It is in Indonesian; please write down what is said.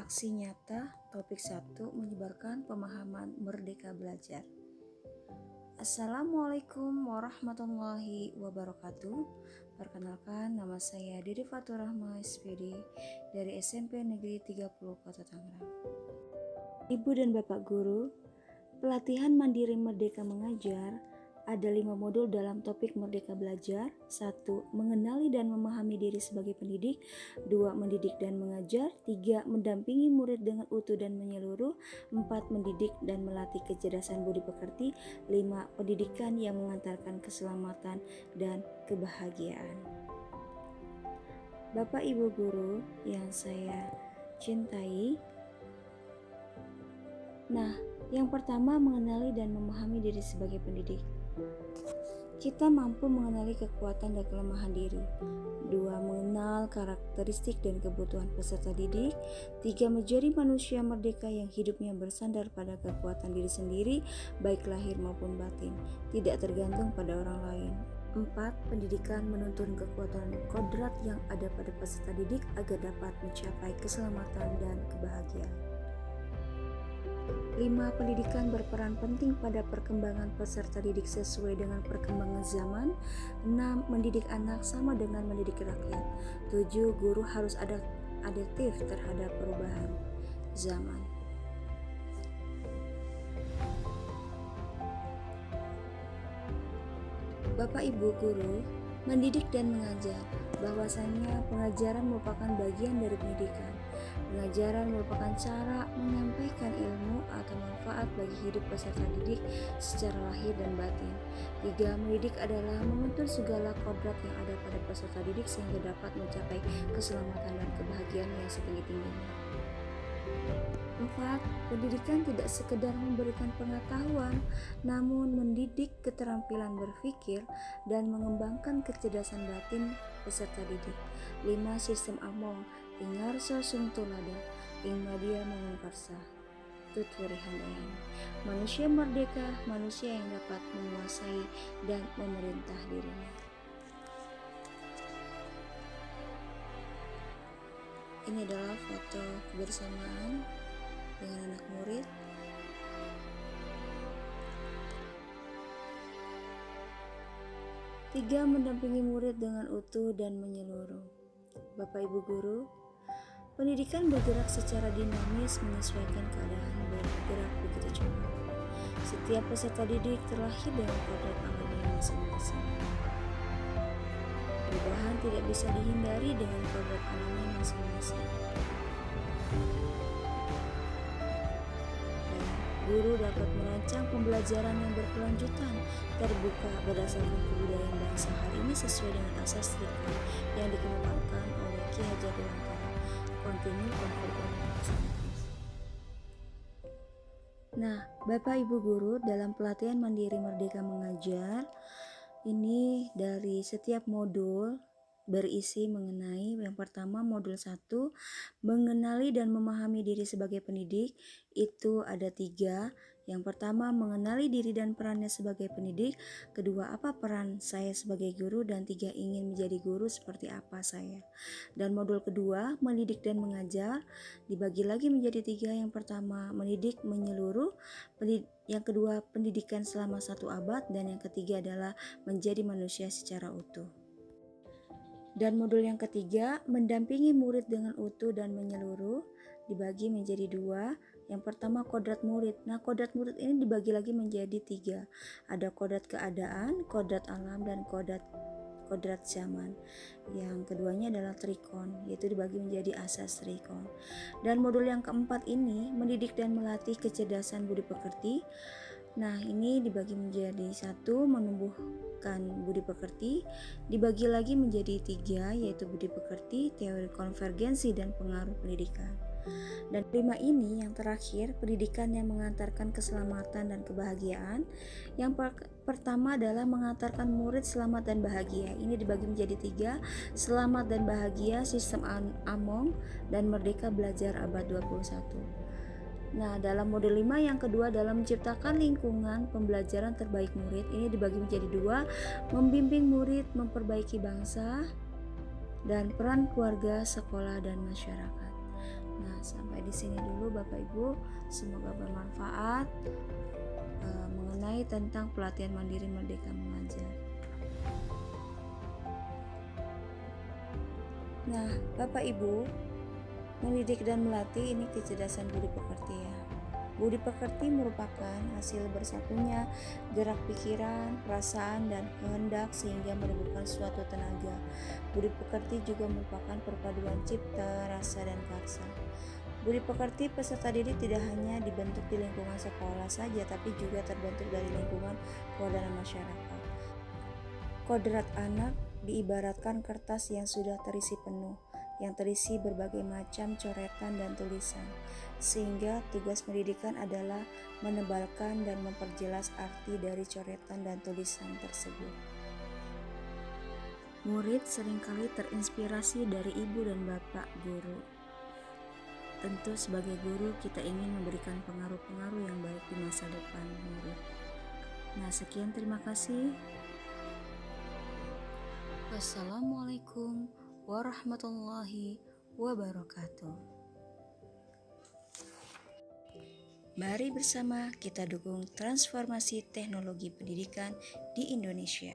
Aksi nyata, topik 1, menyebarkan pemahaman merdeka belajar. Assalamualaikum warahmatullahi wabarakatuh. Perkenalkan, nama saya Dede Fatur Rahma SPD dari SMP Negeri 30 Kota Tangerang. Ibu dan Bapak Guru, pelatihan mandiri Merdeka Mengajar ada 5 modul dalam topik Merdeka Belajar. 1. Mengenali dan memahami diri sebagai pendidik. 2. Mendidik dan mengajar. 3. Mendampingi murid dengan utuh dan menyeluruh. 4. Mendidik dan melatih kecerdasan budi pekerti. 5. Pendidikan yang mengantarkan keselamatan dan kebahagiaan. Bapak Ibu Guru yang saya cintai, yang pertama, mengenali dan memahami diri sebagai pendidik. Kita mampu mengenali kekuatan dan kelemahan diri. 2. Mengenal karakteristik dan kebutuhan peserta didik. 3. Menjadi manusia merdeka yang hidupnya bersandar pada kekuatan diri sendiri, baik lahir maupun batin, tidak tergantung pada orang lain. 4. Pendidikan menuntun kekuatan kodrat yang ada pada peserta didik agar dapat mencapai keselamatan dan kebahagiaan. 5. Pendidikan berperan penting pada perkembangan peserta didik sesuai dengan perkembangan zaman. 6. Mendidik anak sama dengan mendidik rakyat. 7. Guru harus adaptif terhadap perubahan zaman. Bapak Ibu Guru, mendidik dan mengajar, bahwasanya pengajaran merupakan bagian dari pendidikan. Pengajaran merupakan cara menyampaikan ilmu atau manfaat bagi hidup peserta didik secara lahir dan batin. 3. Mendidik adalah menuntun segala kodrat yang ada pada peserta didik sehingga dapat mencapai keselamatan dan kebahagiaan yang setinggi-tingginya. 4. Pendidikan tidak sekedar memberikan pengetahuan, namun mendidik keterampilan berpikir dan mengembangkan kecerdasan batin peserta didik. 5. Sistem Among, Ingarso Sungtulada, Ingmadia Mangunkarsa, Tutwurihandayani. Manusia merdeka, manusia yang dapat menguasai dan memerintah dirinya. Ini adalah foto kebersamaan dengan anak murid. Tiga, mendampingi murid dengan utuh dan menyeluruh. Bapak Ibu Guru, pendidikan bergerak secara dinamis menyesuaikan keadaan, bergerak begitu cepat. Setiap peserta didik terlahir dengan kodrat alamnya masing-masing. Perubahan tidak bisa dihindari dengan kodrat alamnya masing-masing. Guru dapat merancang pembelajaran yang berkelanjutan, terbuka berdasarkan kebudayaan bangsa. Hal ini sesuai dengan asas Trikon yang dikemukakan oleh Ki Hajar Dewantara, Continue Convergence. Bapak Ibu Guru, dalam pelatihan mandiri Merdeka Mengajar, ini dari setiap modul berisi mengenai yang pertama modul 1, mengenali dan memahami diri sebagai pendidik. Itu ada 3. Yang pertama, mengenali diri dan perannya sebagai pendidik. Kedua, apa peran saya sebagai guru. Dan 3, ingin menjadi guru seperti apa saya. Dan modul kedua, mendidik dan mengajar, dibagi lagi menjadi 3. Yang pertama, mendidik menyeluruh. Yang kedua, pendidikan selama 1 abad. Dan yang ketiga adalah menjadi manusia secara utuh. Dan modul yang ketiga, mendampingi murid dengan utuh dan menyeluruh, dibagi menjadi 2. Yang pertama, kodrat murid. Kodrat murid ini dibagi lagi menjadi 3. Ada kodrat keadaan, kodrat alam, dan kodrat zaman. Yang keduanya adalah Trikon, yaitu dibagi menjadi asas Trikon. Dan modul yang keempat ini, mendidik dan melatih kecerdasan budi pekerti. Ini dibagi menjadi 1, menumbuhkan budi pekerti, dibagi lagi menjadi 3, yaitu budi pekerti, teori konvergensi, dan pengaruh pendidikan. Dan 5 ini yang terakhir, pendidikan yang mengantarkan keselamatan dan kebahagiaan. Yang pertama adalah mengantarkan murid selamat dan bahagia. Ini dibagi menjadi 3, selamat dan bahagia, sistem Among, dan Merdeka Belajar abad 21. Dalam modul 5 yang kedua, dalam menciptakan lingkungan pembelajaran terbaik murid, ini dibagi menjadi 2, membimbing murid memperbaiki bangsa, dan peran keluarga, sekolah, dan masyarakat. sampai di sini dulu Bapak Ibu, semoga bermanfaat mengenai tentang pelatihan mandiri Merdeka Mengajar. Nah, Bapak Ibu, mendidik dan melatih ini kecerdasan budi pekerti ya. Budi pekerti merupakan hasil bersatunya gerak pikiran, perasaan, dan kehendak sehingga menimbulkan suatu tenaga. Budi pekerti juga merupakan perpaduan cipta, rasa, dan karsa. Budi pekerti peserta didik tidak hanya dibentuk di lingkungan sekolah saja, tapi juga terbentuk dari lingkungan keluarga dan masyarakat. Kodrat anak diibaratkan kertas yang sudah terisi penuh, yang terisi berbagai macam coretan dan tulisan, sehingga tugas pendidikan adalah menebalkan dan memperjelas arti dari coretan dan tulisan tersebut. Murid seringkali terinspirasi dari ibu dan bapak guru. Tentu sebagai guru kita ingin memberikan pengaruh-pengaruh yang baik di masa depan murid. Nah, sekian, terima kasih. Wassalamualaikum warahmatullahi wabarakatuh. Mari bersama kita dukung transformasi teknologi pendidikan di Indonesia.